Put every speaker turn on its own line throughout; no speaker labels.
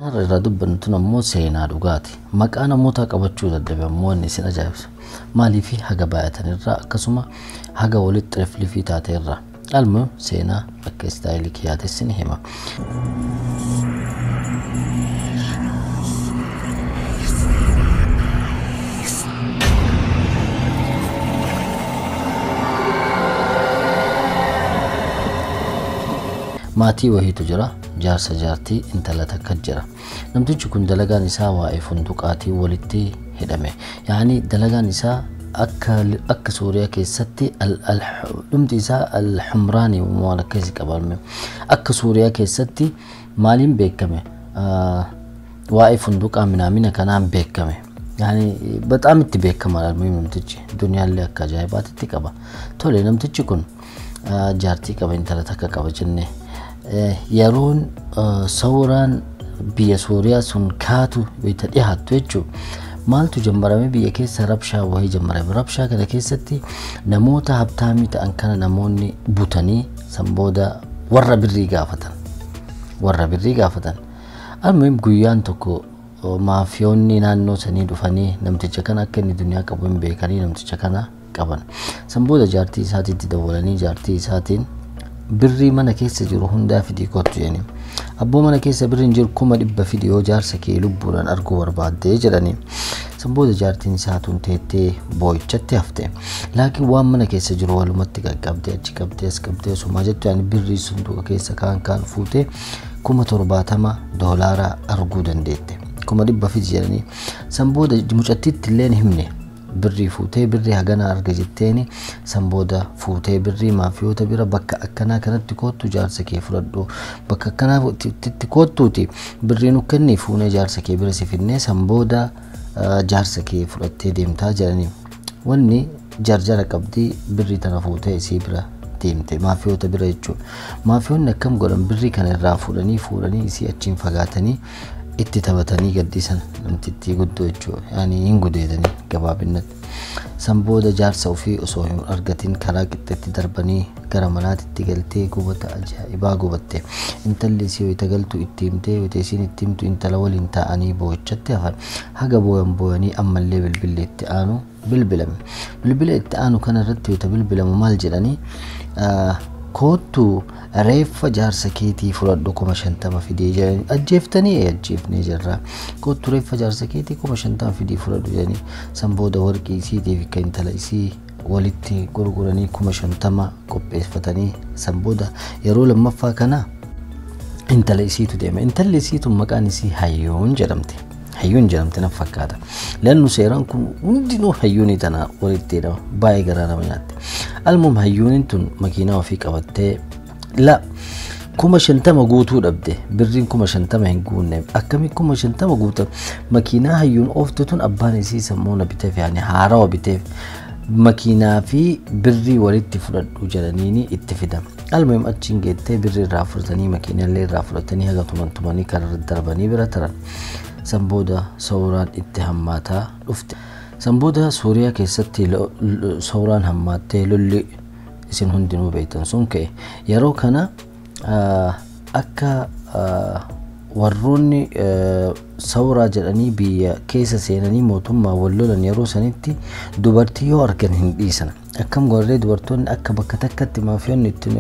irra dubbantu ammoo seenaa dhugaati. Maqaa namoota qabachuu dadhabe ammoo inni isin ajaa'ibsa. Maaliif haga baay'atanirraa akkasuma haga walitti riflifii taateerraa. Almuun seenaa akka istaayilii kiyaates ni hima. Maatii wahiitu jira, jaarsa jaartii intala takka jira. Namtichi kun dalagaan isaa waa'ee funduqaatii walitti hidhame. Yaani dalagaan isaa akka Suuriyaa keessatti dhumti isaa al-humraani waan akkasii qabame. Akka Suuriyaa keessatti maaliin beekame? Waa'ee funduqaa minaamina kanaan beekame. Yani በጣም itti beekamaadha namtichi. Duniyaallee akka ajaa'ibaatti qaba. Tole namtichi kun jaartii qaba, intala takka qaba jennee. Yeroon suuraan biyya Suuriyaa sun kaatu wayita dhiyaattu jechuudha. Maaltu jammarame biyya keessa rabshaa wahii jammarame. Rabshaa kana keessatti namoota habtaamii ta'an kana namoonni butanii sanbooda warra birrii gaafatan. Almuhim guyyaan tokko maafiyoonni naannoo sanii dhufanii namticha kana akka inni duniyaa qabu hin beekanii namticha kana qaban. Sanbooda jaartii isaatiitti dawwalanii jaartii isaatiin birrii mana keessa jiru hundaa fidii kottu jedhanii. Abboo mana keessa birriin jiru 100 fidii yoo jaarsa kee lubbuudhaan arguu barbaadde jedhanii. Sanbooda jaartiin isaatuun teettee boo'ichatti hafte. Laakiin waan mana keessa jiru walumatti qaqqabdee achi qabdee as qabdee sumaa jettu yaani birrii sunduuqa keessa kaan fuutee $70 arguu dandeette. 100 fidii jedhanii. Sanbooda mucattiitti illee himne. Birrii fuutee birrii hagana arga jetteeni sanbooda fuutee birrii maafiyoota bira bakka akkanaa kanatti kootu jaarsa kee fudhadhu bakka akkanaa itti kootuuti birrii nu kenni fuunee jaarsa kee bira si finnee sanbooda jaarsa kee fudhattee deemtaa jedhanii. Wanni jarjara qabdii birrii tana fuutee isii bira deemte maafiyoota bira jechuudha. Maafiyoonni akkam godhan birrii kana irraa fuudhanii isii achiin fagaatanii itti taphatanii gaddisan namtitti guddoo jechuudha. Yaani hin gudeedanii gabaabinatti. Sanbooda jaarsa ofii osoo hin argatin karaa qixxeetti darbanii gara manaatitti galtee gubata ajaa'ibaa gubatte. Intalli isii wayita galtu itti himtee wayita isiin itti himtu intala waliin taa'anii boo'ichatti hafan. Haga boo'anii ammallee bilbilli itti aanu bilbilame. Bilbila itti aanu kana irratti wayita bilbilamu maal jedhanii kootu reeffa jaarsa keetii fudhadhu 50 fidee jedhanii ajjeeftanii ajjeefnee jirra. Kootu reeffa jaarsa keetii 50 fidee fudhadhu jedhanii sanbooda warqii isiitiif kan intala isii walitti gurguranii 50 qopheeffatanii sanbooda yeroo lammaffaa kana intala isiitu deeme. Intalli isiitu maqaan isii Hayyuun jedhamte. Hayyuun jedhamte na fakkaata. Lannu seeraan kun hundinuu Hayyuunii tana walitti hidhama. Baay'ee garaa nama nyaatti. Almuum Hayyuuniin tun makiinaa ofii qabattee 50 guutuu dhabde. Birriin 50 hin guunne. Akkami 50 guuta makiinaa Hayyuun ooftu tun abbaan isii sammuuna biteef yaani haarawa biteef makiinaa fi birrii walitti fudhadhu jedhanii itti fidan. Almuum achiin geettee birrii irraa fudhatanii makiinaallee irraa fudhatanii haga tumanii karaa darbanii bira taran. Sanbooda suuraan itti hammaataa dhufte. Sanbooda Suuriyaa keessatti suuraan hammaattee lolli isin hundinuu beektan sun ka'e. Yeroo kana akka warroonni suuraa jedhanii biyya keessa seenanii mootummaa wal lolan yeroo sanitti dubartii yoo argan hin dhiisan. Akkam gorree dubartoonni akka bakka takkatti maafiyoonni ittiin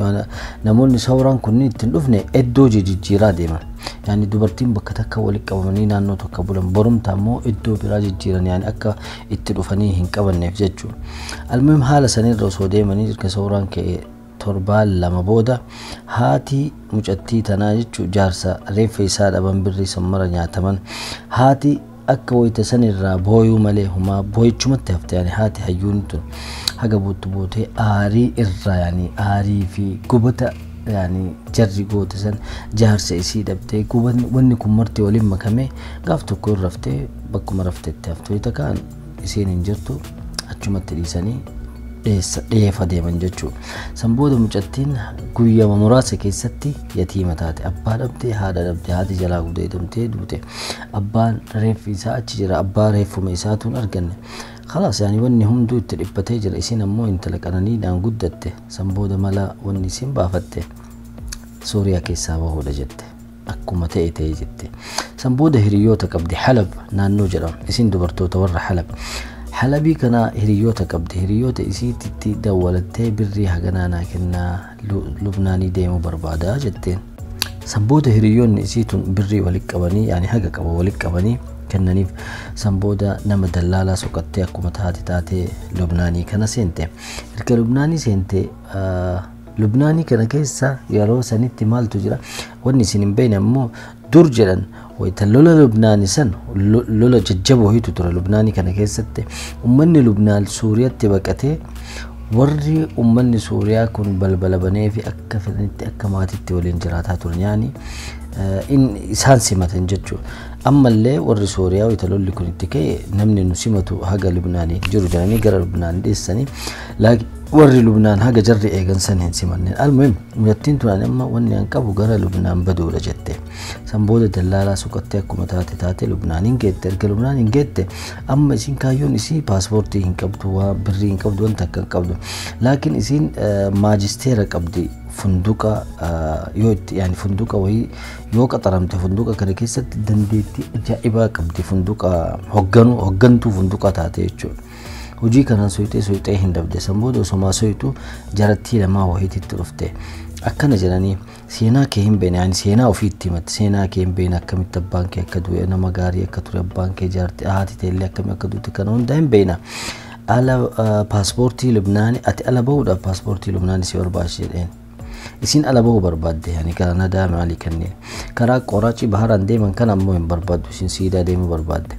namoonni suuraan kunniin ittiin dhufne iddoo jijjiiraa deeman. Yani dubartiin bakka takka walitti qabamanii naannoo tokko bulan borumta ammoo iddoo biraa jijjiiran yani akka itti dhufanii hin qabanneef jechuudha. Almuhim haala sanirra osoo deemanii jirka suuraan ka'e 7 booda haati mucattii tanaa jechuudha jaarsa reeffa isaa dhaban birrii sammara nyaataman haati akka wayita sanirraa booyuu malee humaa booyichumatti hafte yani haati Hayyuun tun haga bootee aarii irraa yani aarii fi gubata yani jarri goote san jaarsa isii dhabdee wanni kun marti waliin makame gaaf tokko raftee bakkuma raftetti hafte wayita kaan isiin hin jirtu achumatti dhiisanii dheefa deeman jechuudha. Sanbooda mucattiin guyyaa muraasa keessatti yatiima taate. Abbaa dhabdee haadha dhabdee haati jalaa gudeedamtee duute. Abbaan reeffi isaa achi jira. Abbaa reeffuma isaatuun arganne. Khalaas yani wanni hunduu itti dhiphatee jira. Isin ammoo intala qananiidhaan guddatte. Sanbooda mala wanni isin baafatte Suuriyaa keessaa bahuudha jette. akkuma ta'e jette. San booda hiriyoota qabdi Halab naannoo jedhamu isin dubartoota warra Halab. Halabii kana hiriyoota qabdi. Hiriyoota isiitti dawwalattee birrii haganaa naa kennaa Lubnaanii deemuu barbaada jetteen. San booda hiriyoonni isiitun birrii walitti qabanii yaani haga qaba walitti qabanii kennaniif. San booda nama dallaalaa soqattee akkuma taate Lubnaanii kana seente. Erga Lubnaanii seente Lubnaanii kana keessa yeroo sanitti maaltu jira wanni isin hin beekne ammoo dur jedhan wayita lola Lubnaanii san lola jajjaboo hiitu ture Lubnaanii kana keessatti ummanni Lubnaan Suuriyaatti baqatee warri ummanni Suuriyaa kun balbala banee fi akka fedhanitti akka maatiitti waliin jiraataa turan yaani isaan simatan jechuudha. Ammallee warri Suuriyaa wayita lolli kun itti ka'e namni nu simatu haga Lubnaanii jiru jedhanii gara Lubnaanii dhiyeessanii warri Lubnaan haga jarri eegan san hin simanneen. Almuhim mucattiin tun amma wanni an qabu gara Lubnaan baduudha jette. San booda dallaalaa suqattee akkuma taate Lubnaaniin geette. Erga Lubnaaniin geette amma isin kaayyoon isii paaspoortii hin qabdu waa birrii hin qabdu wanta akka hin qabdu. Laakiin isin maajisteera qabdi funduqa yoo itti yaani funduqa wayii yoo qaxaramte funduqa kana keessatti dandeettii ajaa'ibaa qabdi funduqa hoggantuu funduqa taate jechuudha. Hojii kanaan soyitee hin dabde. San booda osoo soyitu jarattii lamaa wahiititti dhufte. Akkana jedhanii seenaa kee hin beekne yaani seenaa ofiitti himatti seenaa kee hin beekne akkamitti abbaan kee akka du'e nama gaarii akka ture abbaan kee jaartii haati teellee akkamitti akka duute kana hunda hin beekna. Ala paaspoortii Lubnaanii ati ala bahuudhaaf paaspoortii Lubnaanii si barbaachisa jedheen. Isin ala bahuu barbaadde yaani karaa nadaa maalii kanneen karaa qoraachi baharaan deeman kana ammoo hin barbaaddu isin siidaa deemuu barbaadde.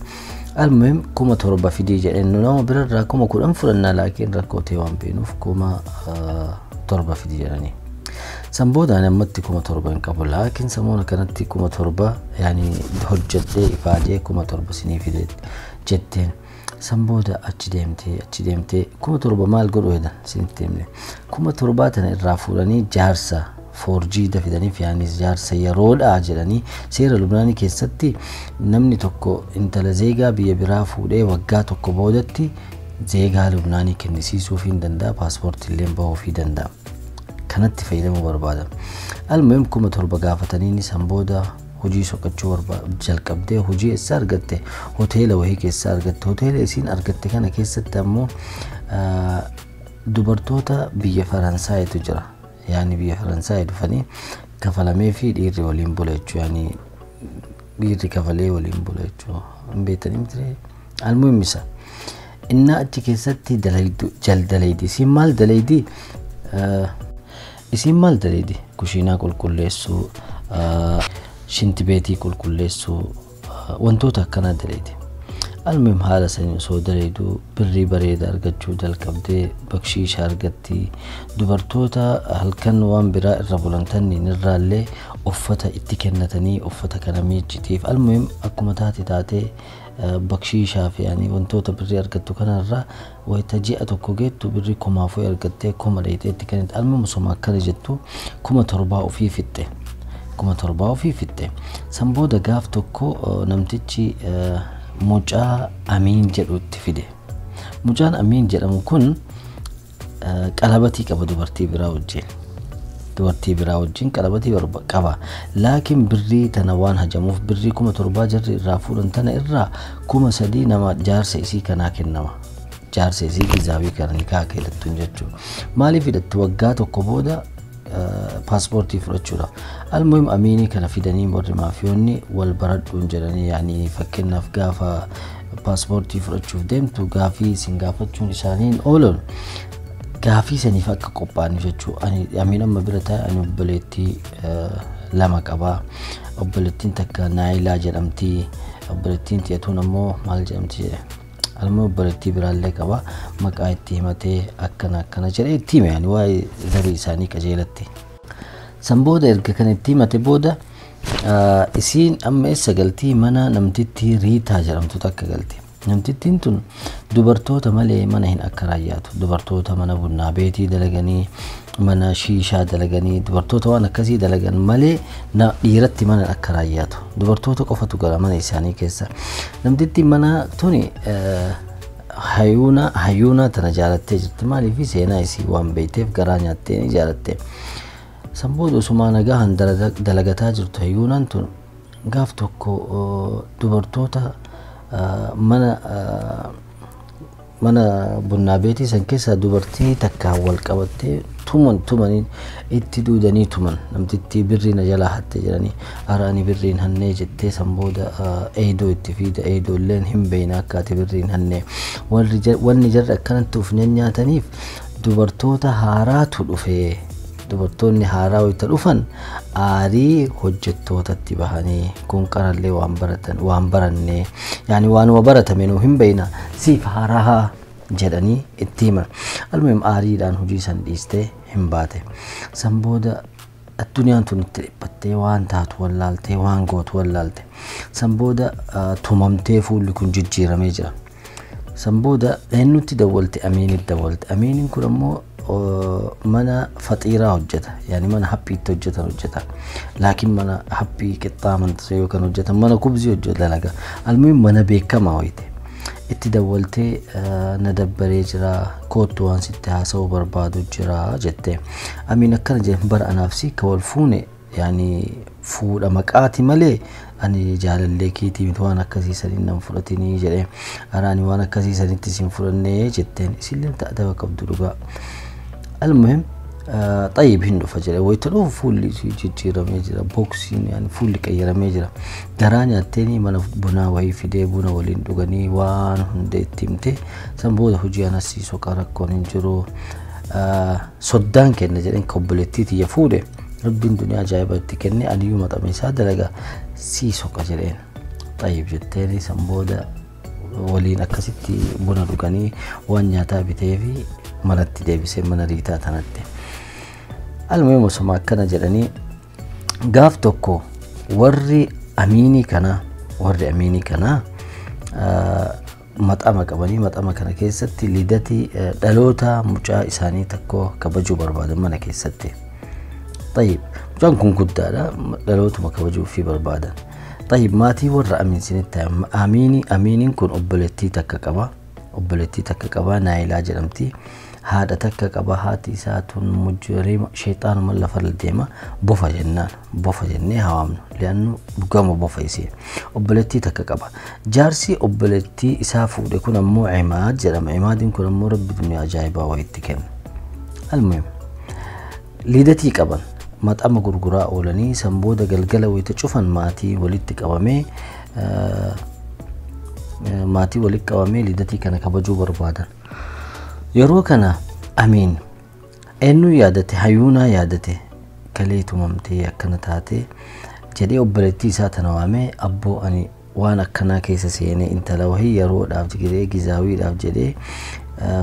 Almuhim 7,000 fidii jedheen nama birarraa 10,000 fudhannaa laakiin rakkootee waan beenuuf 7,000 fidii jedhanii. San booda ani ammatti 7,000 hin qabu laakiin samoona kanatti 7,000 yaani hojjedhee ifaajee 7,000 sinii fidee jetteen. San booda achi deemtee 7,000 maal godhu jedhan sinitti himne. 7,000 tana irraa fuudhanii jaarsa forjii dafidaniif yaani jaarsa yeroodhaa jedhanii seera Lubnaanii keessatti namni tokko intala zeegaa biyya biraa fuudhee waggaa tokko boodatti zeegaa Lubnaanii kennisiisuuf hin danda'a paaspoortii illee bahuuf hin danda'a. Kanatti fayyadamuu barbaada. Almuhim 7,000 gaafatanii san booda hojii soqachuu jalqabdee hojii eessa argatte hoteela wahii keessa argatte. Hoteela isiin argatte kana keessatti ammoo dubartoota biyya Faransaaytu jira. Yani biyya Faransaay dhufanii kafalamee fi dhiirri waliin bula jechuu yani dhiirri kafalee waliin bula jechuu hin beektan miti. Almuhim isa inna achi keessatti dalaydi isin maal dalaydi kushiinaa qulqulleessuu shinti beetii qulqulleessuu wantoota akkanaa dalaydi. Almuhim haala sanii osoo dalaydu birrii bareeda argachuu jalqabdee bakshiisha argatti. Dubartoota halkan waan biraa irra bulantanniin irraallee uffata itti kennatanii uffata kana miiccitiif. Almuhim akkuma taate bakshiishaa fi yaani wantoota birrii argattu kanarraa wayita ji'a tokko geettu birrii 10,000 argattee 10,000 dheeteetti kennite. Almuhim osuma akkana jettu 7,000 ofii fixxe. 7,000 ofii fixxe. San booda gaaf tokko namtichi mucaa Amiin jedhutti fide. Mucaan Amiin jedhamu kun qalabatii qaba dubartii biraa wajjin qalabatii qaba. Laakiin birrii tana waan hajamuuf birrii 7,000 jarri irraa fuudhan tana irraa 3,000 nama jaarsa isii kanaa kennama. Jaarsa isii gizaabii kana nikaa keedattuun jechuudha. Maaliif hidhatti waggaa tokko booda paaspoortii fudhachuudha. Almuhim Amiinii kana fidanii warri maafiyoonni wal baradhuun jedhanii yaani fakkeenyaaf gaafa paaspoortii fudhachuuf deemtu gaafii isin gaafachuun isaaniin oolan gaafii saniif akka qophaa'aniif jechuudha. Amiin amma bira taa'e ani obboleettii lama qaba. Obboleettiin takka Naayilaa jedhamti. Obboleettiin xiyatuun ammoo maal jedhamti jedhe. Almuhim obboleettii biraallee qaba. Maqaa itti himatee akkana jedhee itti hime yaani waa'ee zarii isaanii qajeelatti. San booda erga kan itti himate booda isiin amma eessa galtii mana namtittii Riitaa jedhamtu takka galti. Namtittiin tun dubartoota malee mana hin akka raayyaatu. Dubartoota mana bunnaa beetii dalaganii mana shiishaa dalaganii dubartoota waan akkasii dalagan malee dhiiratti mana akka raayyaatu. Dubartoota qofatu gara mana isaanii keessa. Namtittiin mana tuni hayyuuna tana jaalattee jirti. Maaliif seenaa isii waan beekteef garaa nyaattee ni jaalatte. Sambooda osuma nagahan dalagataa jirtu hayyuunaan tun gaaf tokko dubartoota mana bunnaa beetii san keessa dubartii takka wal qabattee tumaniin itti duudanii tuman namtitti birrii na jalaa hatte jedhanii araani birriin hannee jettee sambooda eedoo itti fiida eedoolleen hin beeyna akkaati birriin hannee wanni jarra akkanatti ufneen nyaataniif dubartoota haaraatu dhufee dubartoonni haaraa wayita dhufan aarii hojjettootatti bahanii kun qarallee waan barannee yaani waanuma baratame nu hin beeyna siif haaraa jedhanii itti himan almuhim aariidhaan hojii san dhiistee hin baate sambooda addunyaan tun itti dhiphattee waan taatu wallaaltee waan gootu wallaalte sambooda tumamtee fuulli kun jijjiiramee jira sambooda eenyutti dawwalte amiiniin kun ammoo mana faxiiraa hojjeta yani mana haphiitti hojjeta laakiin mana haphii qixxaaman yookaan hojjeta mana kubzii hojjeta dalaga almuhim mana beekamaa wayite itti dawwaltee na dabbaree jira kootu waan sitti haasa'uu barbaadu jira jette amiin akkana jedhe bara anaafsi ka wal fuune yani fuudha maqaati malee ani jaalallee keetii miti waan akkasiisaniin nan fudhatinii jedhe araani waan akkasiisanitti isin fudhannee jetteen isillee ta'adaba qabdu dhugaa المهم طيب هندو فجر ويتلو فول جيرا ميجرا بوكسين يعني فول كيرا ميجرا غراني التاني من بنا وهي في دي بنا ولين دوغني وان هندي تيمتي سنبوده هجي انا سيسو كاركون انجرو صدان كن جرين كوبلتي تي يفوده رب الدنيا جايبه تكني ان يوم طميسا دلغا سيسو كجرين طيب جتاني سنبوده ولين اكسيتي بنا دوغني وان نياتا بيتيفي مرتي ديبسي من ريتا تنتي المهم وسما كنا جراني غاف توكو وري اميني كنا مطعم كنا كيستي ليدتي دلوتا مجا اساني تكو كبجو برباد من كيستي طيب جان كون قدالا دلوتا ما كبجو في بربادا طيب ماتي ور امين سنتا اميني كون اوبلتي تككبا نايلا جرمتي هذا تككبا هاتي ساتون مجرم شيطان ملا فلديما بوفا جنة هوامن لأنه بقام بوفا يصير أبلتي تككبا جارسي أبلتي إسافو يكون مو عماد جرم عماد يكون مو رب الدنيا جايبا ويتكن المهم ليدتي كبن ما تأمى غرغراء أولاني سنبودا قلقلا ويتشوفن ماتي ولدتك أوامي ماتي ولك أوامي ليدتي كان كبجو بربادا يرو كان أمين إنه يادته هيونا يادته كليتو ممتي أكنا تاتي جدي أبلتي ساتنا وامي أبو أني وانا كنا كيس سيني intala وهي يرو داف جدي جزاوي داف جدي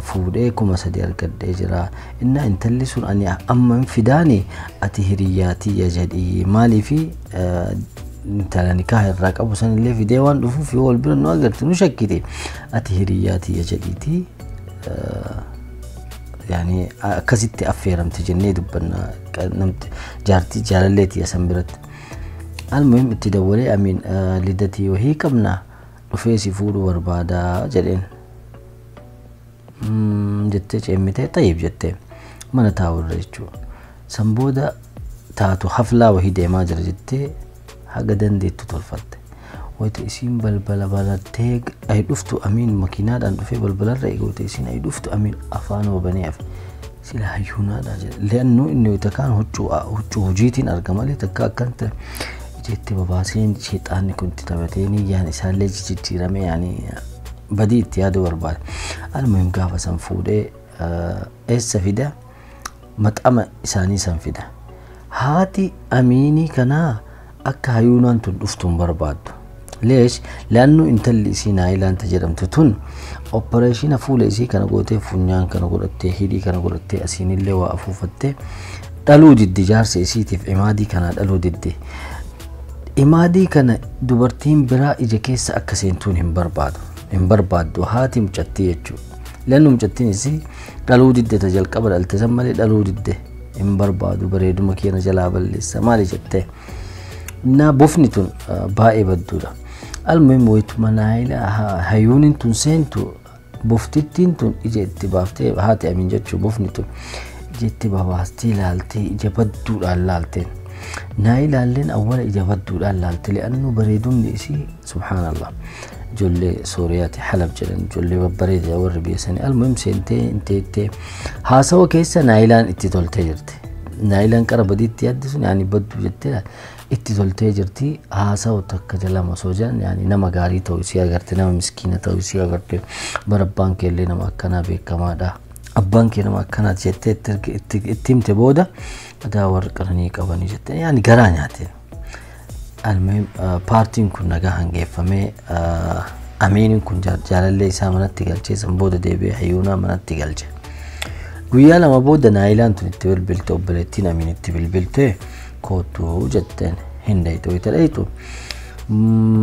فودي كما سدي أركض جرا إن intali سون أني أمم فداني أتهرياتي يا جدي مالي في intala نكاح الراك أبو سن اللي في ديوان دفو في أول بيرن نقدر نشكتي أتهرياتي يا جديتي يعني كزت أفيرم تجني دبنا نمت جارتي جاللتي أسمبرت المهم تدوري أمين لدتي وهي كمنا وفيسي فود وربادا جدين جتة أمتي طيب جتة ما نتاور ريتشو سنبودا تاتو حفلة وهي ديما جرجتة حقدن دي تطلفت ويتأسين بلبلا تيج أي دفتو أمين ماكينات أن في بلبلا رأيك ويتأسين أي دفتو أمين أفان وبني أف سلا هيونا لأنه إنه يتكان هجو هجيتين أرقمالي تكا كنت جيت بباسين شيطاني كنت تبتيني يعني سالي جيتي رمي يعني بديت يادو وربال المهم قافة سنفودي السفيدة مطعم إساني سنفيدة هاتي أميني كنا أكا هيونا تدفتم بربادو ليش؟ لأنه intali سينا إلى أنت جرمت تون operation فول إسي كنا قلت فنيان كنا قلت هيدي كنا قلت أسين اللي وافوفته دلو جدي جارس إسي تف إمادي كنا دلو جدي إمادي كنا دوبرتين برا إجا كيس أكسين تون هم بربادو هاتي مجتي يجو لأنه مجتين إسي دلو جدي تجل قبل التزم مالي دلو جدي هم بربادو بريدو مكينا جلابل لسا مالي جتي نا بوفنتون باي بدولا المهم ويتمنايلا هيونين تون سنتو بوفتين تون إجت بافتي هاتي أمين جتشو بوفنتون jetti babaasti ilaaltee ija badduudhaan laalteen. Naa ilaalleen awwala ija badduudhaan laalte li'annu bareedumni isii subhaanallah. Ijoollee Sooriyaati Halab jedhan ijoollee babbareedaa warri beeksanii almuhim seentee inteettee haasawa keessa naayilaan itti toltee jirti. Naayilaan qara badiitti yaaddi sun yaani baddu jettee itti toltee jirti. Haasawa takka jalama osoo jiran yaani nama gaarii ta'uu isii agarte nama miskiina ta'uu isii agarte bara abbaan keellee nama akkanaa beekamaadha. Abbaan kee nama akkanaati jettee itti himte booda adaa warri qaranii qabanii jettee yaani garaa nyaate. Almuhim paartiin kun nagaa hangeeffamee Amiin kun jaalallee isaa manatti galchee san booda deebi'ee hayyuunaa manatti galche. Guyyaa lama booda naayilaan tun itti bilbilte obboleettiin Amiin itti bilbilte kootu jetteen hin dayxu itti dayxu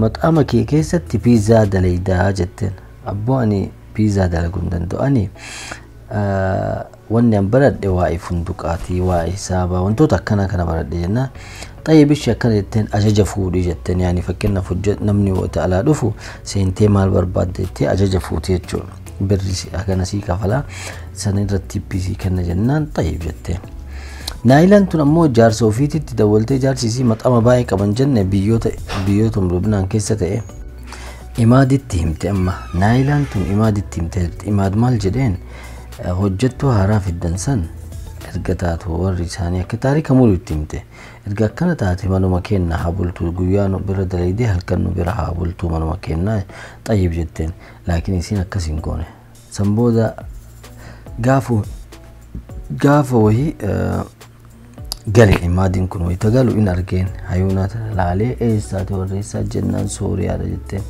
maqaama kee keessatti piizaa dalaydaa jetteen. Abboo ani piizaa dalaguu hin danda'u ani wanni an baradhe waa'ee funduqaatii waa'ee hisaabaa wantoota akkana kana baradhe jennaan. طيب إيش كان يتين أجج فودي جتين يعني فكرنا فوجت نمني وقت على دفو سنتين مال برباد تي أجج فوتي تجو بريسي أكنا سيكا فلا سنرتب بيسي كنا جنان طيب جتين نايلان تنمو جار سوفيتي تدولتي جار سيسي مطعم باي كمان جنة بيوتهم لبنان كيسة إيه إماد التهمت أما نايلان تن إماد التهمت إماد مال جدين هجتو هراف الدنسان ergataatu warri isaanii akka taarika muluu itti himte erga akkana taate manuma keenna haa bultu guyyaa nu bira dalaydee halkan nu bira haa bultu manuma keenna xayyib jetteen laakiin isiin akkas hin goone san booda gaafa wahii gale imaadiin kun wayita galu in argeen hayyuunaa tana laalee eessaati warri isaa jennaan Sooriyaadha jetteen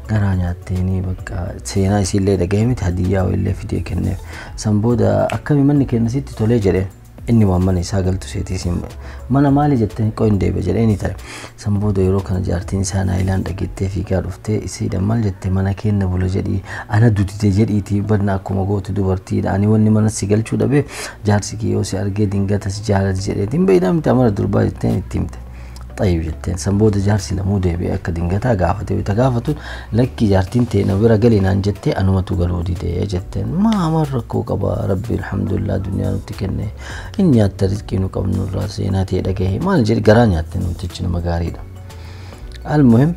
garaa nyaatteeni bakka seenaa isiillee dhagahee miti hadiyyaa wayillee fidee kenneef san booda akkami manni kenna sitti tolee jedhee inni waan mana isaa galtu seetii mana maali jettee qoyin deebe jedheeni tare san booda yeroo kana jaartiin isaa naayilaan dhageettee fiigaa dhuftee isiidha maal jette mana kenna bula jedhii ana dudite jedhiitii banna akkuma gootu dubartiidha ani wanni mana si galchuu dhabe jaarsi kee yoo si argee dingata si jaalati jedheetiin beeydaa miti amara durbaa jetteen itti himte. طيب جتين سنبود جارسي لمودة بأكد دينجتا قافته وتقافتون لك جارتين تينا ورا قلينا عن جتي أنا ما تقولوا دي جتين ما مركو قبا ربي الحمد لله دنيا نتكني إن ياترزكينو قبل الراسينا تيلكيه ما نجري قران ياتين وتجنا مقاريدا. المهم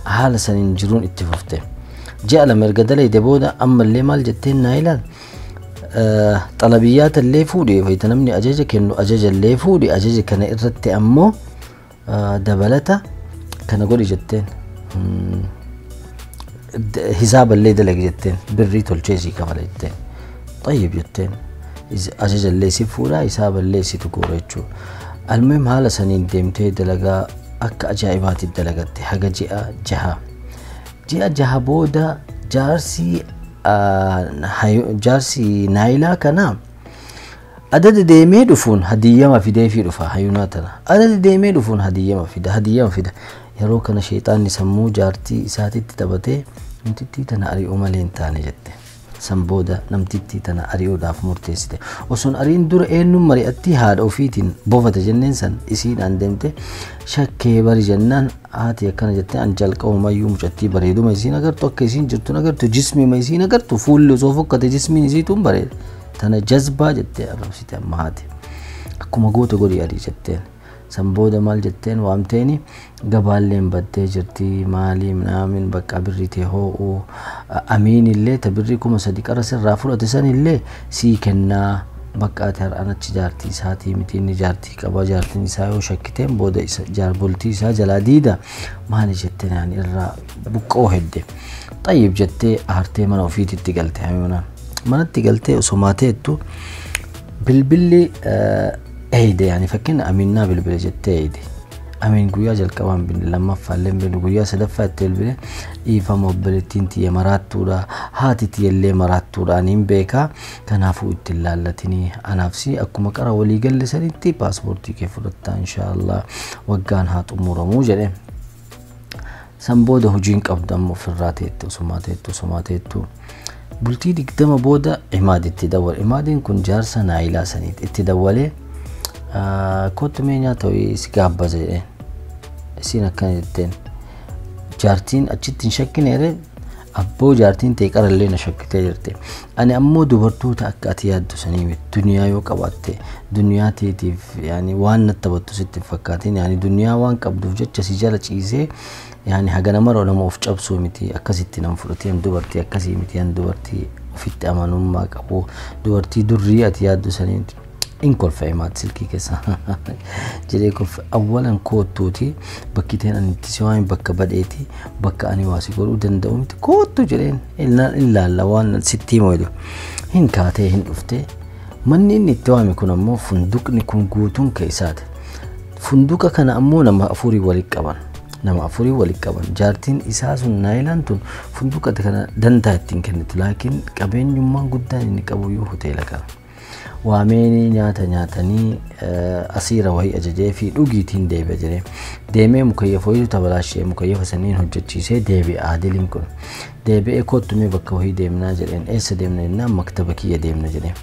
حال سنين جرون اتفقته جاء لما القدلي دبودا أما اللي مال جتين نايلان طلبيات اللي فودي فيتنمني أجاجة كأنه أجاجة اللي فودي أجاجة كان إرت أمه دبلته كان أقول جتين حساب اللي دلق جتين بالريت والجيزي كمال جتين طيب جتين أجاجة اللي سيفورا حساب اللي سيتقوريتشو. المهم حال سنين ديمتي دلقا أك أجائبات الدلقات حاجة جاء بودا جارسي جارسي نايلا كنا عدد ديمي دفون هدية ما في ده في دفع حيوناتنا عدد ديمي دفون هدية ما في ده يروك أنا شيطان نسمو جارتي إساتي تتبته نمتي تنا أريو مالين تاني جته سنبودا نمتي تنا أريو داف مرتسته وسون أرين دور إنه مريأتي هاد أو فيتين بوفة جنين سن إسين عندمته شكّي بري جنان هاتي كان جتة أنجل كوم ما يوم جتّي بريدو ما يسين أگر تو كيسين جرتون أگر تو جسمي ما يسين أگر تو فول لزوفو كده جسمي نزيتون بريد تنا جذبة جتة أربسيت أما هاتي أكو ما قوتو قولي أري جتين سنبودا مال جتين وامتيني قبالين بدي جرتي مالي منامن بقى بريتي هو أمين اللي تبريكم صديق أرسل رافل أتسان اللي سيكنا بقى تهر أنا تجارتي ساتي متين جارتي كبا جارتي نسايو شكتين بودا جار بولتي سا جلاديدا مالي جتين يعني الرا بقو هدي. طيب جتي أهرتي من وفيتي تقلتي حيونا من تقلتي وسماتيتو بالبلي ايدي يعني فكنا اميننا بالبلي جتي ايدي امين قويا جل كمان بن لما فعلن بن قويا سدفت البلي ايفا موبلتين تي مرات تورا هاتي تي اللي مرات تورا نيم بيكا تنافو اتلالتني انا نفسي اكو مقرا ولي قال سنتي باسبورتي كيف رتا ان شاء الله وقان هات امور مو جده سنبوده هجين قبدم فراتيتو سماتيتو بلتي دقدم بودا عماد التدور عمادين كن جارسا نايلا سنيت التدولي كنت مينيا توي سكابة زي سينا كان يدين جارتين أجتين شكين يري abboo jaartiin ta'e qarallee na shakkitee jirti. Ani ammoo dubartoota akka ati yaaddu sanii miti. Duniyaa yoo qabaatte duniyaa teetiif yaani waan natti battu sitti fakkaatiin yaani duniyaa waan qabduuf jecha si jala ciisee yaani hagana maroo nama of cabsuu miti akkasitti nam fudhatee dubartii akkasii miti yan dubartii ofitti amanummaa qabu dubartii durrii ati yaaddu sanii in kolfa imaat silkii keessa jedhee kolfa awwalan koottuuti bakkiteen ani itti si waan bakka badheeti bakka ani waasi godhuu danda'u miti koottu jedheen ilaalla waan sitti mooydu hin kaatee hin dhuftee manni inni itti waame kun ammoo funduqni kun guutuun keessaati. Funduqa kana ammoo nama afurii walitti qaban. Nama afurii walitti qaban. Jaartiin isaa sun naayilaan tun funduqa kana dantaa ittiin kennitu laakiin qabeenyummaan guddaan inni qabu yoo hoteela kana. Waameenii nyaata nyaatanii asiira wayii ajajee fi dhugiitiin deebi'a jedhee deemee mukayyafa wayii tabalaashee mukayyafa saniin hojjechiisee deebi'a aadiliin kun deebi'ee koottumee bakka wayii deemnaa jedheen eessa deemna jennaan maktaba kiyya deemna jedhee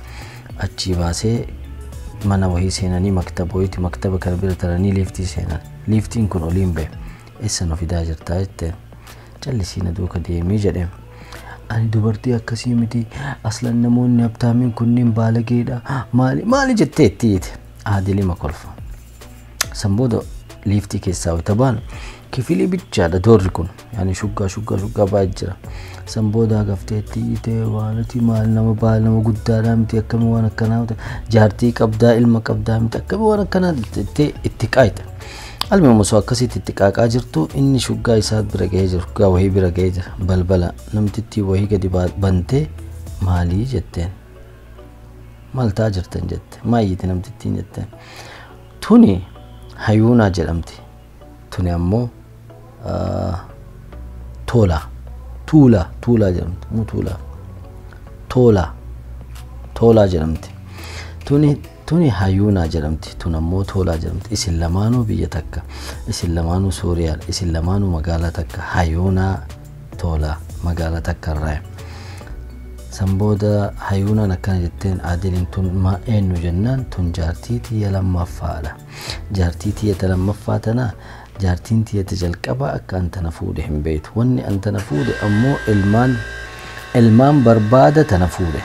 achii baasee mana wayii seenanii maktaba kana bira taranii liiftii seenan liiftiin kun oliin ba'e eessa nu fidaa jirtaa jetteen callisiina duuka deemii jedheen. Ani dubartii akkasii miti aslan namoonni abtaamiin kunniin baalageedha maali jettee itti hiite aadilima kolfa sanbooda liiftii keessaa utabaan kifilii bichaadha doorri kun yaani shuggaa baay'ee jira sanbooda gaftee itti hiite waanati maal nama guddaadhaa miti akkami waan akkanaa jaartii qabdaa ilma qabdaa miti akkami waan akkanaa itti qaayita. Alma muso akkasitti itti qaaqaa jirtu inni shuggaa isaa bira ga'ee jiru shuggaa wahii bira ga'ee jira balbala namtittii wahii gadi bantee maalii jetteen maal ta'aa jirtan jette maayyiti namtittiin jetteen tuni hayuunaa jedhamti tuni ammoo tuulaa jedhamti muu tuulaa jedhamti tuni hayuunaa jedhamti tun ammoo toolaa jedhamti isin lamaanuu biyya takka isin lamaanuu Suuriyaa isin lamaanuu magaalaa takka hayuunaa toolaa magaalaa takka irraa sanbooda hayuunaan akkana jetteen aadiliin tun maa eenyu jennaan tun jaartii tiyya lammaffaadha jaartii tiyya lammaffaa tanaa jaartiin tiyya jalqaba akka antana fuudhe hin beektu wanni antana fuudhe ammoo ilmaan barbaada tana fuudhe.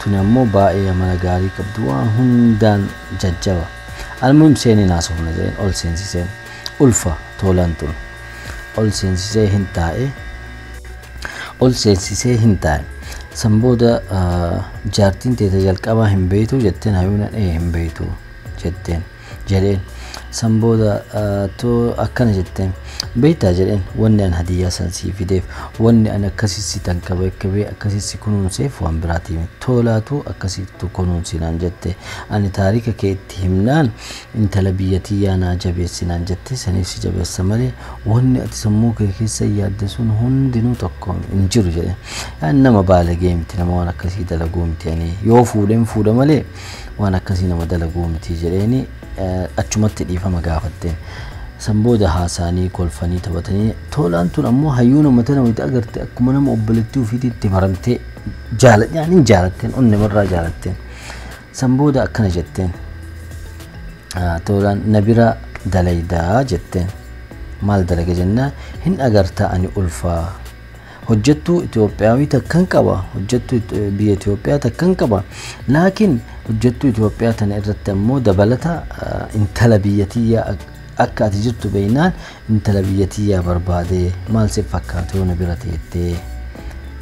Tuni ammoo baay'ee mana gaarii qabdu waan hundaan jajjaba. Almuhim seenii naasofna jedheen ol seensiseen ulfa toolaan tun ol seensisee hin taa'e sanbooda jaartiin teeta jalqabaa hin beektu jetteen hayuunaan hin beektu jetteen jedheen sanbooda akkana jetteen beektaa jedheen wanni an hadiyyaa san sii fideef wanni an akkasisi tankabee akkasisi kunuunseef waan biraatii toolaatu akkasitti kunuunsinaan jette ani taarika kee itti himnaan intala biyyatiyyaa naa jabeessinaan jette saniif si jabeessa malee wanni ati sammuu kee keessa yaadde sun hundinuu tokko hin jiru jedheen nama baalagee miti nama waan akkasii dalaguu miti ani yoo fuudha malee waan akkasii nama dalaguu miti jedheeni achumatti dhiifama gaafatteen. Sanbooda haasaanii kolfanii taphatanii toolaan tun ammoo hayyuuna matana wayita agarte akkuma nama obboleettii ofiitti maramtee jaalatteen onne marraa jaalatteen sanbooda akkana jetteen toolaan nabira dalaydaa jetteen maal dalaga jennaa hin agartaa ani ulfaa hojjettuu Itoophiyaawii takkan qaba hojjettuu biyya Itoophiyaa takkan qaba laakiin hojjettuu Itoophiyaa tana irratti ammoo dabalata intala biyyatiyyaa akka ati jirtu beeynaan intala biyyatiyyaa barbaade maal si fakkaatu na bira teettee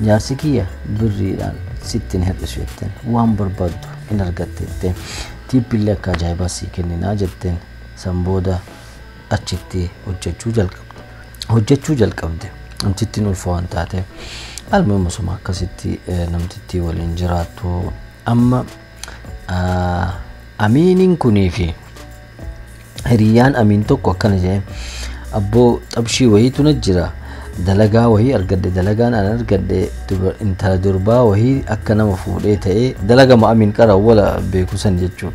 jaarsi kiyya birriidhaan sittin hir'isu jetteen waan barbaaddu in argatte jetteen tiippillee akka ajaa'ibaa sii kenninaa jetteen sanbooda achitti hojjechuu jalqabde namtittiin ulfa waan taate almuhimusuma akkasitti namtittii waliin jiraattu amma amiiniin kunii fi hiriyaan amiin tokko akkana jedhee abboo xabshii wayiitu na jira dalagaa wahii argadde dalagaan an argadde intala durbaa wahii akka nama fuudhee ta'ee dalagama amiin qara wala beeku san jechuun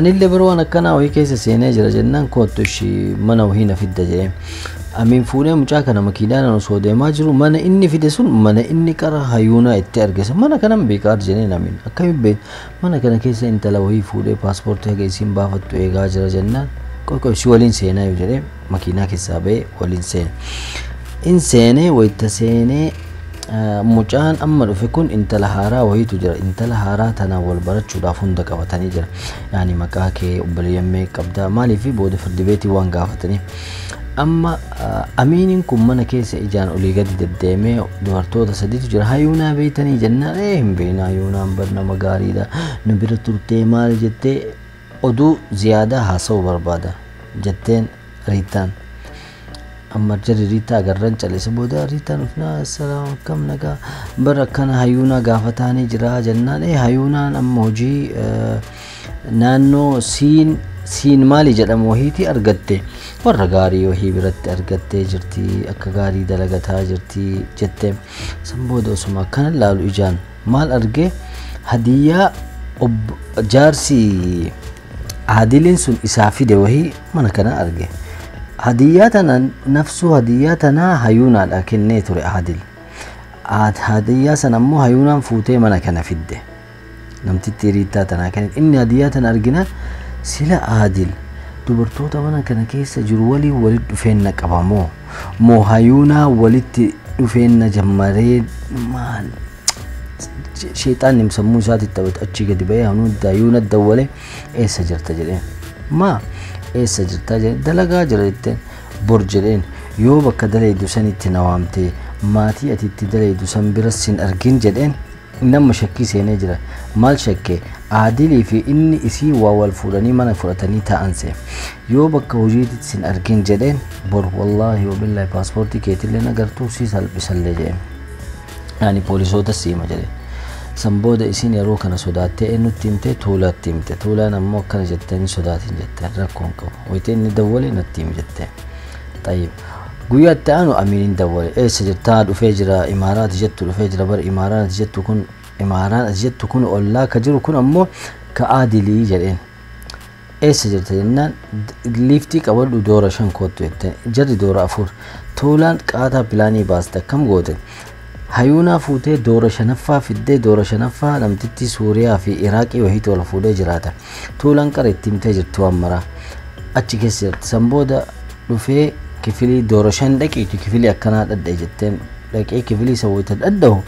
anillee biroo waan akkanaa wahii keessa seenee jira jennaan koottu ishii mana wahii na fidda jedhee amin fuudhee mucaa kana makiinaan osoo deemaa jiru mana inni fide sun mana inni qara hayyuunaa itti argese mana kanan beekaa jeneen amin akkamiin beek mana kana keessa intala wahii fuudhee paaspoortii haga isiin baafattu eegaa jira jennaan qoqqoo ishii waliin seenaa yoo jedhee makiinaa keessaa ba'ee waliin seena in seenee wayta seenee mucaan amma dhufe kun intala haaraa wayitu jira. Intala haaraa tana wal barachuudhaaf hunda qabatanii jira. Yaani maqaa kee obboleeyyamee qabda maaliif booda firdi beetii waan gaafatanii. Amma amiiniin kun mana keessa ijaan olii gadi deddeemee dubartoota sadiitu jira. Hayuunaa beeytanii jennaan hin beeyna hayuunaan bar nama gaariidha nu bira turtee maal jettee oduu ziyaadaa haasa'uu barbaada jetteen Riitaan. Amma jarri Riitaa agarran calise booda Riitaan ufnaa assalaam akkam nagaa bar akkana hayuunaa gaafataanii jira jennaan hayuunaan amma hojii naannoo siin maali jedhamu wahiiti argatte warra gaarii wahii biratti argattee jirti akka gaarii dalagataa jirti jette. San booda osuma akkana laalu ijaan maal arge hadiyyaa jaarsi Aadiliin sun isaa fide wahii mana kana arge. Hadiyyaa tana nafsu hadiyyaa tana hayuunaadha kennee ture Aadil. Hadiyyaa sana ammoo hayuunaan fuutee mana kana fidde. Namtitti Riitaa tana kan inni hadiyyaa tana argina sila Aadil dubartoota mana kana keessa jiru waliin walitti dhufeenna qabamoo moo hayuunaa walitti dhufeenna jammaree maal sheexaan nimsammuu isaatti taphatu achi gadi ba'ee hayuuna dawwale eessa jirta jedheen maa eessa jirta jedheen dalagaa jira jetteen bor jedheen yoo bakka daleedu sanitti na waamtee maatii ati itti daleedu san biras sin argin jedheen nama shakkii seenee jira. Maal shakkee Aadilii fi inni isii waa wal fuudhanii mana fudhatanii taa'anse yoo bakka hojiitti sin argin jedheen bor wallaahi wabillahi paaspoortii keetillee nagartuu si salphisallee jedheen yaani poolisoota siima jedheen. San booda isin yeroo kana sodaattee eenyutti himtee Tuulaatti himte. Tuulaan ammoo akkana jettee sodaatin jetteen rakkoon qabu wayitee inni dawwale natti himi jetteen. Xayyib guyyaa itti aanu Amiiniin dawwale eessa jirtaa dhufee jira Imaaraat jettu dhufee jira bar Imaaraat jettu kun ollaa ka jiru kun ammoo ka Aadilii jedheen. Eessa jirta jennaan liiftii qabadhu doora 5 koottu jetteen jarri doora 4. Tuulaan qaataa pilaanii baaste akkam goote hayuunaa fuutee doora 5ffaa fiddee doora 5ffaa namtitti Suuriyaa fi Iraaqii wahiitu wal fuudhee jiraata. Tuulaan qara itti himtee jirtu waan maraa achi keessa jirti. San booda dhufee kifilii doora 5 dhaqiitu kifilii akkanaa dhadhee jetteen dhaqee kifilii sawwita dhadhahu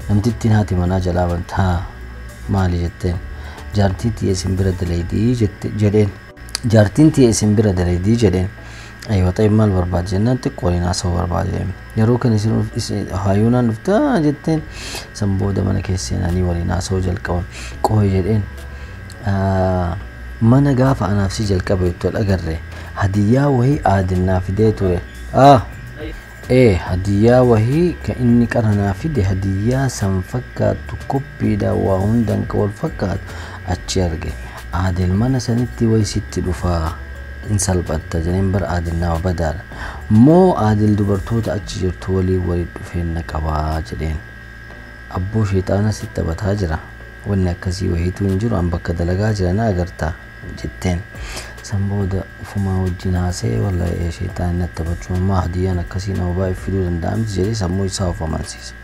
namtittiin haati manaa jalaa bantaa maali jetteen jaartii tiyya isin bira daleedii jedheen jaartiin tiyya isin bira daleedii jedheen aywa ta'e maal barbaade jennaan xiqqooliin haasa'uu barbaade yeroo kan isin hayuunaan dhuftaa jetteen. San booda mana keessa seenanii waliin haasa'uu jalqaban qooyi jedheen mana gaafa anaaf si jalqaba itti ol agarre hadiyyaa wahii Aadil naa fidee ture. Hadiyyaa wahii ka inni qaranaa fide hadiyyaa san fakkaattu koppiidha waa hundan ka wal fakkaatu achi arge. Aadil mana sanitti wayi sitti dhufaa in salphatta jedheen bar Aadil nama badaadha moo Aadil dubartoota achi jirtu waliin walitti dhufeenna qabaa jedheen. Abboo sheexaana sitti taphataa jira wanni akkasii wahiitu hin jiru an bakka dalagaa jira na agartaa jetteen. San booda ufumaa wajjin haasee wallahi sheexaan natti taphachuu ammaa hadiyyaan akkasii nama baay'ee fiduu danda'amti jedhee sammuu isaa of amansiise.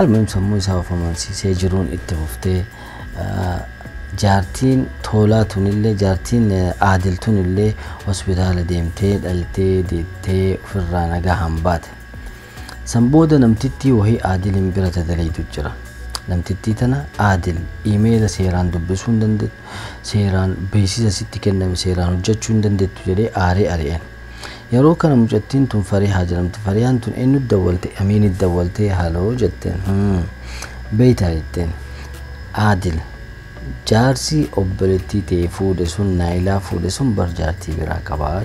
Almuhim sammuu isaa of amansiisee jiruun itti fuftee jaartiin Toolaa tunillee jaartiin Aadil tunillee hospitaala deemtee dhaltee deettee ofirraa nagaa hambaate. San booda namtittii wahii Aadilin bira daleedu jira. Namtittii tana Aadil iimeela seeraan dubbisuu hin dandeettu seeraan beeksisa sitti kenname seeraan hojjechuu hin dandeettu jedhee aaree ari'an. Yeroo kana mucattiin tun Farihaa jedhamti. Fariyaan tun eenyu dawwalte Amiinit dawwaltee haaloo jetteen beeytaa jetteen Aadil jaarsi obboleettii ta'e fuudhe sun Naayilaa fuudhe sun bar jaartii biraa qabaa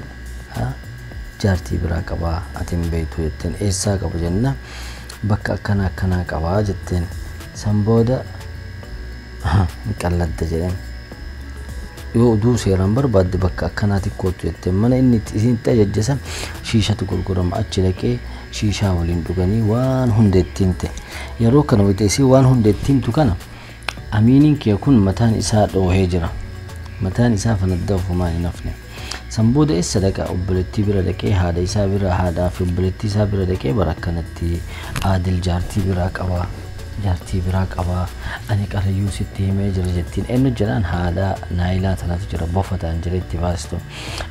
jaartii biraa qabaa atin beeytu jetteen eessaa qabu jenna bakka akkanaa qabaa jetteen. San booda qalladda jedheen yoo uduu seeraan barbaadde bakka akkanaatti kootu jetteen mana inni isintti ajajjasan shiishatu gurgurama achi dhaqee shiishaa waliin dhuganii waan hundeettiin ta'e. Yeroo kana wayiteesii waan hundeettiintu kana Amiiniin kee kun mataan isaa dhoohee jira mataan isaa fanadda ofumaan hin hafne. San booda eessa dhaqa obboleettii bira dhaqee haadha isaa bira haadhaa fi obboleettii isaa bira dhaqee barakkanatti Aadil jaartii biraa qabaa jaartii biraa qabaa ani qarayyuu sitti himee jira jettiin eenyu jedhaan haadha naayilaa tanatu jira bofataan jira itti baastu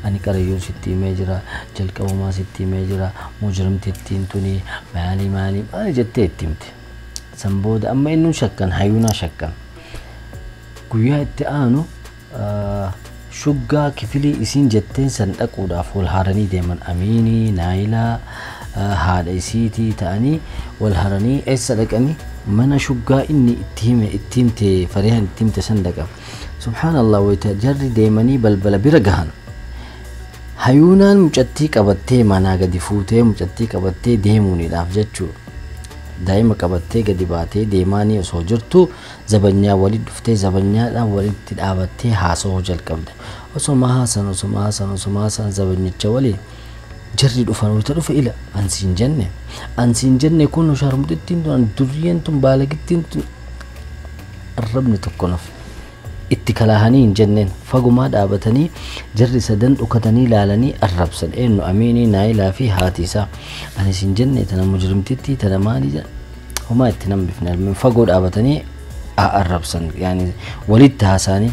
ani qarayyuu sitti himee jira jalqabumaa sitti himee jira mujrimtittiin tuni maali jettee itti himte san booda amma inni shakkan hayuunaa shakkan guyyaa itti aanu shuggaa kifilii isiin jetteen san dhaquudhaaf wal haranii deeman amiinii naayilaa haadha isiitii ta'anii wal haranii eessa dhaqanii mana shuggaa inni itti himte farihan itti himte san dhaqa subhaanallah wayita jarri deemanii balbala bira gahan hayuunaan mucattii qabattee manaa gadi fuutee mucattii qabattee deemuuniidhaaf jechuu daa'ima qabattee gadi baatee deemaanii osoo jirtu zabanyaa walitti dhuftee zabanyaadhaan walitti dhaabattee haasa'uu jalqabde osoma haasan zabanyicha waliin jarri dhufan wayita dhufe ila ansiin jenne kun sharmutittiin tun durriyeen tun baalagittiin tun arrabni tokko naf itti kalaahanii hin jenneen fagumaa dhaabatanii jarri sadan dhukatanii laalanii arrabsan eenyu amiinii naayilaa fi haati isaa ani sin jenne tana mujrimtitti tana maali jedha homaa itti nambifne almin fagoo dhaabatanii arrabsan yani walitti haasaanii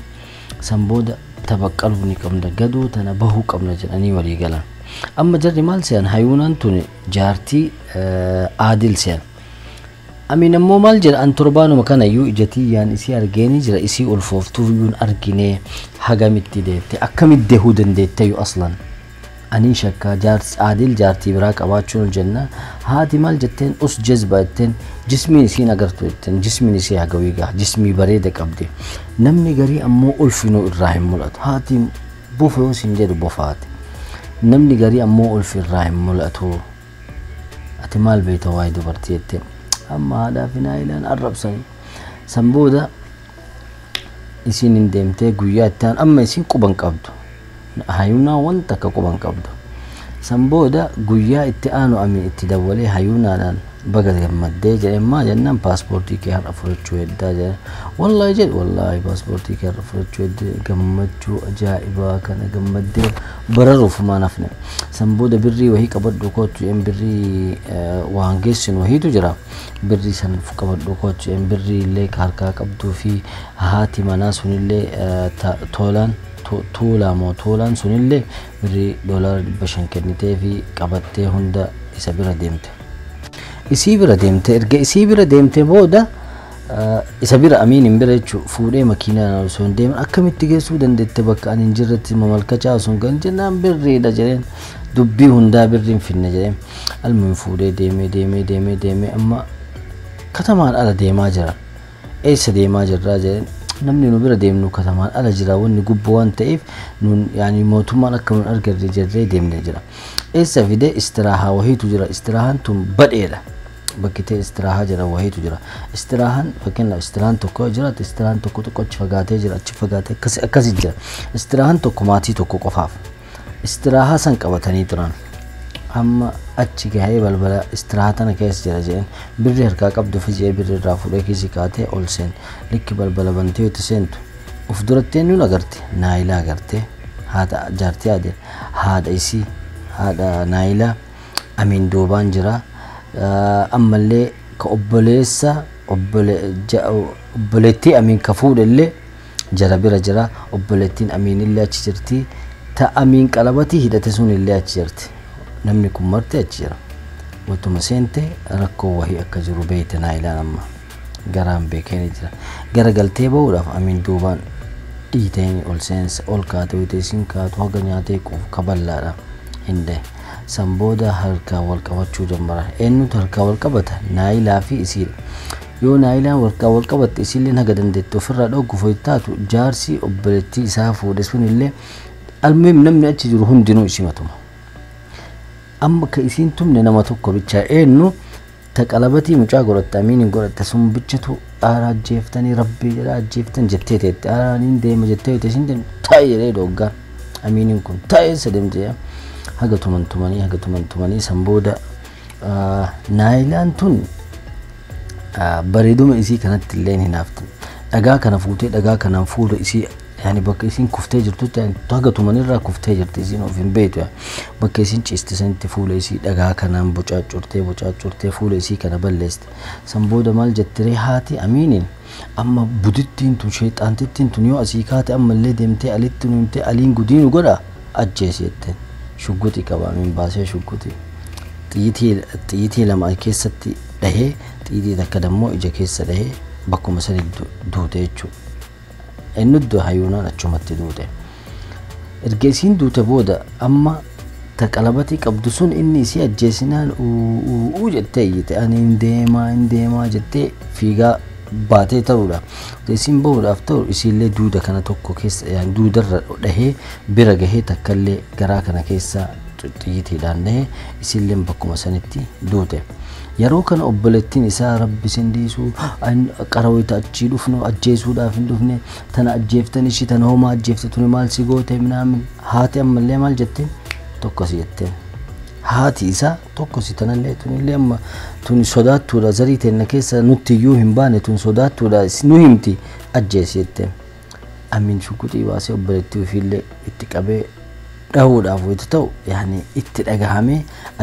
san booda tabaqqaluu ni qabna gaduu tana bahuu qabna jedhanii walii galan amma jarri maal seyan hayuunaan tun jaartii aadil seyan amin ammoo maal jedha an torbaanuma kanayyuu ijatii yaan isii argeeni jira isii ulfooftuu yuun argine hagamitti deette akkamitti deehuu dandeetteyu aslan ani shakka jaartii aadil jaartii biraa qabaachuun jenna haati maal jetteen us jazba jetteen jismiin isiin agartu jetteen jismiin isii hagawiigaa jismii bareeda qabde namni garii ammoo ulfinuu irraa hin mul'atu haati bufa yoo siin jedhu bofaati namni garii ammoo ulfi irraa hin mul'atu ati maal beekta waa'ee dubartii jetteen amma haadhaa fi naayilaan arrabsan san booda isiin hin deemtee guyyaa itti aan amma isiin quban qabdu hayuunaa wanta akka quban qabdu san booda guyyaa itti aanu amin itti dawwalee hayuunaadhaan baga gammaddee jedheen maa jennaan paaspoortii kee har'a fudhachuu heddaa jedhan wallaahi paaspoortii kee har'a fudhachuu heddee gammachuu ajaa'ibaa kana gammaddee bararuuf maan hafne san booda birrii wahii qabadhu kootu een birrii waan geessin wahiitu jira birrii san qabadhu kootu een birrii illee harkaa qabduu fi haati manaa sunillee toolaan sunillee birrii $500 kennitee fi qabattee hunda isa bira deemte isii bira deemte erga isii bira deemte booda isa bira amiin bira jechu fuudhee makiinaa osoo hin deeman akkamitti geessuu dandeette bakka ani hin jirretti mamalkachaa osoo hin gahin jennaan birriidha jedheen dubbii hundaa birriin finne jedheen almuun fuudhee deemee amma katamaan ala deemaa jira eessa deemaa jirraa jedheen namni nu bira deemnu katamaan ala jira wanni gubboo waan ta'eef nun yani mootummaan akka nun argarre jirree deemne jira eessa fide istiraahaa wahiitu jira istiraahaan tun badheedha bakkitee istiraahaa jira wahiitu jira istiraahaan fakkeenyaaf istiraahaan tokko jiraate istiraahaan tokko achi fagaatee jira achi fagaatee akkasi jira istiraahaan tokko maatii tokko qofaaf istiraahaa san qabatanii turan amma achi gahee balbala istiraahaa tana keessa jira jedheen birri harkaa qabdu fijee birri irraa fuudhee kiisii kaatee ol seen likki balbala bantee yoo seentu uf duratti eenyuun agarte naayilaa agarte haadha jaartii aadeel haadha isii haadha naayilaa amiin duubaan jira ammallee ka obboleessa obboleettii amiin ka fuudhellee jara bira jira obboleettiin amiin illee achi jirti ta amiin qalabatii hidhate sun illee achi jirti namni kun martee achi jira watuma seente rakkoo wahii akka jiru beeyte naayilaan amma garaan beekanii jira gara galtee ba'uudhaaf amiin duubaan dhiiteen ol seensa ol kaate wayita isiin kaatu haga nyaatee quuf kaballaadha hinde san booda harkaa wal qabachuu jammara eenyutu harkaa wal qabata naayilaa fi isiidha yoo naayilaan harkaa wal qabatte isiilleen haga dandeette ofirraa dhoggu foytaatu jaarsi obboleettii isaa fuudhe sun illee almuhim namni achi jiru hundinuu isimatuma amma ka isiin tumne nama tokko bicha eenyu ta qalabatii mucaa godhatte amiin godhatte sun bichatu aaraa ajjeeftanii rabbii jedha ajjeeftan jettee teette aaraaniin deema jettee isin deema taa'e jedhee doggaan amiiniin kun taa'e sademtee haga tumantumanii san booda naayilaan tun bareeduma isii kanatti illee hin haftan dhagaa kana fuutee dhagaa kanaan fuula isii يعني بكيسين كفتة جرتو يعني تاجتو من الرا كفتة جرتيسين وفين بيتو يعني بكيسين تشيستسين تفوليسي دعاء كنام بوجات شرطة فوليسي كنا بلست سنبودا مال جتري هاتي أمينين أما بدتين تو شيطان تتين تو نيو أسيكات أما اللي دمتي أليت نمتي ألين قدين وقرا أجيسيتين شقوتي كبا من باسي شقوتي تيتي لما كيستي ده تيتي تكدمو إجا كيست ده بكو مثلا دوتة شو إنه دو هيونا نشومت دوتة إرجسين دوتة بودا أما تكلبتي قبضسون إني سي أجسنان ووجد تيجي أنا إنديما جتة فيجا باتي ترولا تسين بودا أفتور يصير دودا كنا توكو كيس يعني دودا ده برجه تكلي غرا كنا كيسا تيجي دانه يصير بكو مثلا تي دوتة yeroo kana obboleettiin isaa rabbi sindiisu an qarawita achi dhufnu ajjeesuudhaaf hin dhufne tana ajjeeftan ishi tana homa ajjeefte tuni maal si goote minaamin haati ammallee maal jetteen tokko si jetteen haati isaa tokko si tanallee tunillee amma tuni sodaattuudha zarii teenna keessa nutti iyyuu hin baane tun sodaattuudha nu himti ajjeesi jetteen amin shukutii baasee obboleettii ofiillee itti qabee dhahuudhaaf wayita ta'u yani itti dhagahame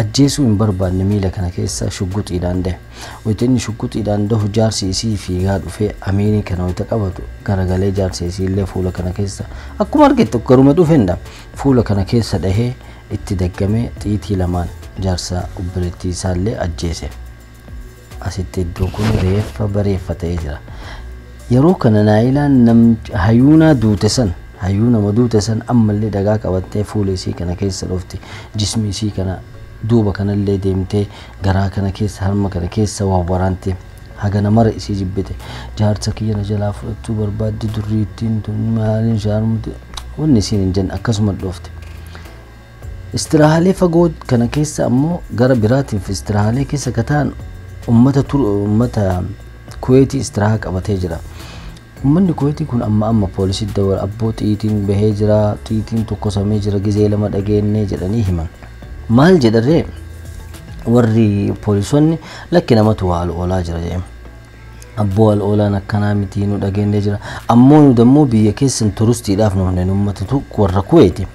ajjeesuu hin barbaanne miila kana keessa shugguxiidhaan dahe wayita inni shugguxiidhaan dahu jaarsi isii fiigaa dhufee amiinii kana wayita qabatu garagalee jaarsi isiillee fuula kana keessa akkuma argite garuma dhufenda fuula kana keessa dhahee itti daggamee xiitii lamaan jaarsa obboleettii isaallee ajjeese asitti iddoo kun reeffa bareeffa ta'ee jira yeroo kana naayilaan nam hayuunaa duute san hayuuna maduute san ammallee dagaa qabattee fuula isii kana keessa dhufti jismi isii kana duuba kanallee deemtee garaa kana keessa harma kana keessa wawwaraante hagana mara isii jibbite jaarsa kiyyana jalaa fudhachuu barbaaddi durriittiin tun maalin shaarmuti wanni isiin hin jenne akkasuma dhufte istiraahalee fagoo kana keessa ammoo gara biraatiif istiraahalee keessa kataan ummata kuweetii istiraaha qabatee jira ummanni kuweetii kun amma poolisii dawal abbootiin bahee jira xiitiin tokko samee jira gizee lama dhageennee jedhanii himan maal jedharee warri poolisonni lakki namatu waal oolaa jira jedhama abboo wal oolaan akkanaa miti nu dhageennee jira ammoo nu dammoo biyya keessan turistiidhaaf nu hunda ummatu warra kuweeti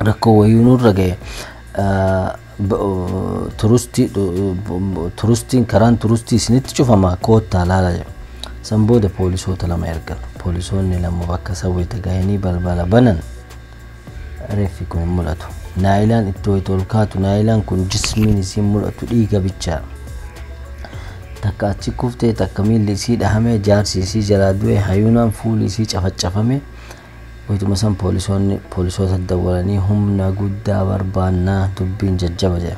rakkoo wayii nurra ga'e turistiin karaan turistii isinitti cufama koottaa laala jedhama سنبود بوليسو تلما يركن بوليسون لما بكا سوي تجاهني بالبلا بنن ريفي كون ملاتو نايلان التوي تولكاتو نايلان كون جسمي نسيم ملاتو إيجا بيتشا تكاتشي كفتة تكمل لسيد أهمه جار سيسي جلادوه هيونان فول لسيد شفمه ويتو مثلا بوليسو تدوراني هم ناقود داور بانا دبين ججبه جاي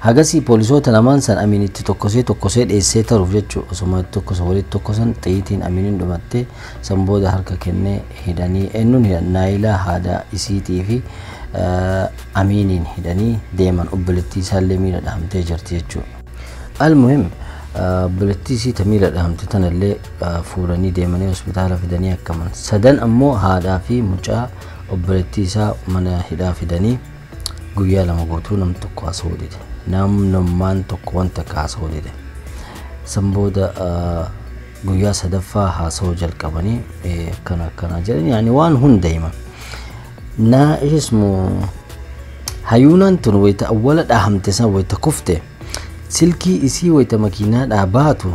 hagasi poolisoota lamaan san aminitti tokkosee dheessee taruuf jechuu osuma tokkosa walitti tokkosan xiitiin aminiin dhumattee san booda harka kennee hidhanii eenyuun hidhan naayilaa haadha isiitii fi aminiin hidhanii deeman obboleettii isaallee miila dhahamtee jirti jechuu almuhim obboleettii isii miila dhahamte tanallee fuudhanii deemanii hospitaala fidanii akkaman sadan ammoo haadhaa fi mucaa obboleettii isaa mana hidhaa fidanii guyyaa lama guutuu nam tokko haasawudide nammaan tokko wanta kaasawudide san booda guyyaa sadaffaa haasawuu jalqabanii akkana jedhan yani waan hunda hima naa ismu hayuunaan tun wayita awwala dhahamte san wayita kufte silkii isii wayita makiinaa dhaabaatu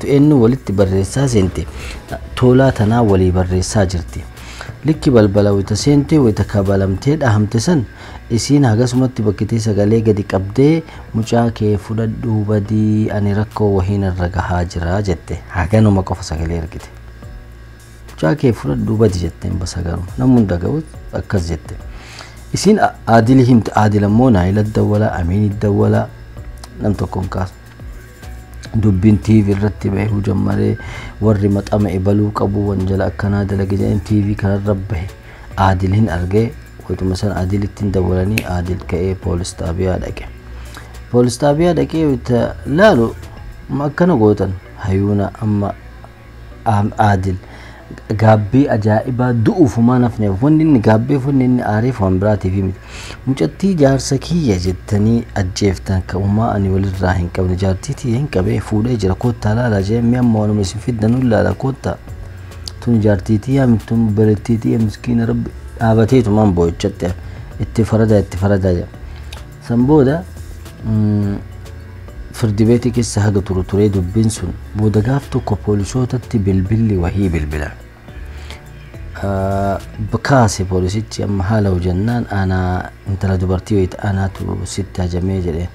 eenyu walitti barreessaa seente toolaa tanaa walii barreessaa jirti likki balbala wayita seente wayita kabalamtee dhahamte san isiin hagasumatti bakkitee sagalee gadi qabdee mucaa kee fudhadhuu badii ani rakkoo wahiin irra gahaa jira jette haganuma qofa sagalee argite mucaa kee fudhadhuu badii jetteen basagaru namun dhaga'u akkas jette isiin aadili himte aadil ammoo naayila dawwala amiin dawwala nam tokkoon kaasu dubbin TV irratti bahuu jammaree warri maxama ebaluu qabu wanjala akkanaa dalage jedhan TV kanarra bahe aadilin argee wayituma san aadilittiin dawwalanii aadil ka'ee poolis xaabiyaa dhaqee wayita laalu akkana gootan hayuuna amma aadil gaabbii ajaa'ibaa du'uufumaa nafneef wanni inni gaabbeef wanni inni aareef waan biraatiif miti mucattii jaarsa kiyya jettanii ajjeeftan ka'ummaa ani walirraa hin qabne jaartiitii hin qabee fuudhee jira koottaa laala jee mi'a amma waanuma isin fiddanuu laala koottaa tun jaartiitii yaa mitun bareettiitii miskiina rabbi dhaabateetu man boo'ichatte itti farada san booda firdi beetii keessa haga turee dubbiin sun booda gaaf tokko poolisootatti bilbilli wahii bilbilan bakaase poolisichi amma haala hojannaan ana intala dubartii wayita anaatu sitti hajamee jedhe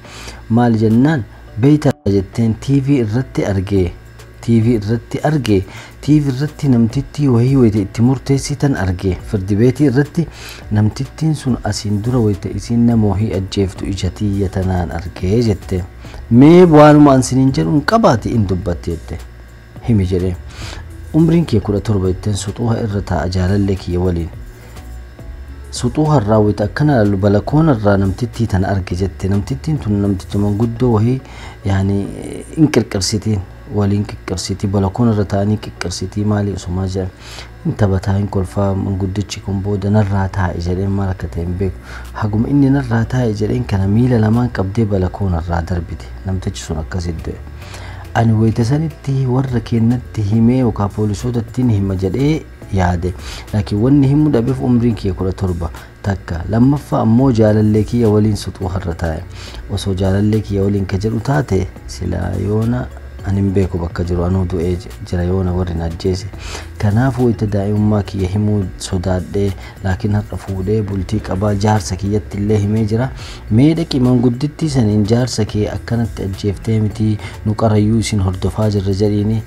maal jennaan beeyta jetteen TV irratti argee TV irratti namtittii wahii wayita itti murteessitan argee firdi beetii irratti namtittiin sun asiin dura wayita isiin namoohii ajjeeftu ijatii yatanaan argee jette mee waanuma ansiniin jedhuun qabaati in dubbatti jette himi jedhe umriin kee 17 ittiin suxuha irra taa'a jaalallee kiyya waliin suxuha irraa wayita akkana balakoon irraa namtittii tan arge jette namtittiin tun namticha manguddoo wahii yaani in qirqirsitiin waliin qirqirsitii balakoon irra taa'anii qirqirsitii maali osuma jedhan in taphataa in kolfaa manguddichi kun booda narraa taa'e jedheen maal akka ta'e hin beeku haguma inni narraa taa'e jedheen kana miila lamaan qabdee balakoon irraa darbite namtichi sun akkasitti du'e ani wayita sanitti warra kennatti himee yookaan poolisootatti hima jedhee yaade laakiin wanni himu dhabeef umriin kee 17 takka lammaffaa ammoo jaalallee kiyya waliin suxuu harra taa'e osoo jaalallee kiyya waliin ka jedhu taate silaa yoona ani hin beeku bakka jiru anuu du'ee jira yoona warri najjeese kanaaf wayita daa'imummaa kiyya himuu sodaadhee laakiin har'a fuudhee bultii qabaa jaarsa kiyyatti illee himee jira mee dhaqi manguddittii saniin jaarsa kee akkanatti ajjeeftee miti nu qarayyuu isin hordofaa jirra jedhiini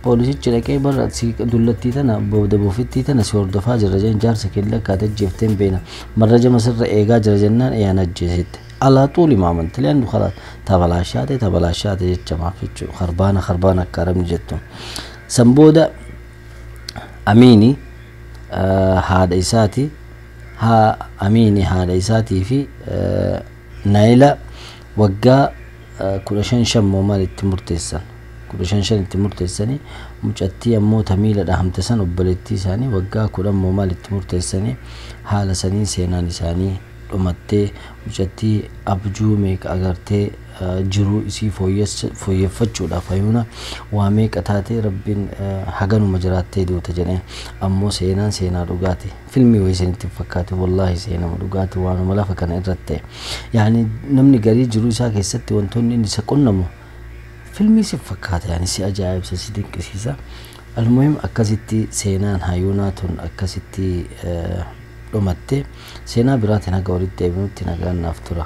poolisichi dhaqee barra si dullattii tana booda boofittii tana si hordofaa jirra jedhin jaarsa kee illee akkaata ajjeefteen beena marraja masirra eegaa jira jennaan eeyaan ajjeesette على طول ما عملت لأنه خلاص تبلاشات يجتمع في خربانة كرم جتهم سنبودا أميني هذا إساتي في نايلة وقا كل شمو مال التمرتسن كل شن التمرتسني مجتي أمو تميل الأهمتسن وبلتي ساني وقا كل أمو مال التمرتسني حال سنين سيناني ساني dhumattee mucattii abjuu meeqa agartee jiruu isii fooyyeffachuudhaaf hayuna waa meeqa taatee rabbiin haganuma jiraattee duuta jedheen ammoo seenaa dhugaati filmii wayii isinitti fakkaate wallaahi seenama dhugaati waanuma lafa kana irratti yaani namni garii jiruu isaa keessatti wantoonni inni isa qonnamu filmii si fakkaate yaani si ajaa'ibsa si dinqisiisa almuhim akkasitti seenaan hayunaa tun akkasitti dhumatte seenaa biraatiin haga walitti deebinutti nagaan naaf tura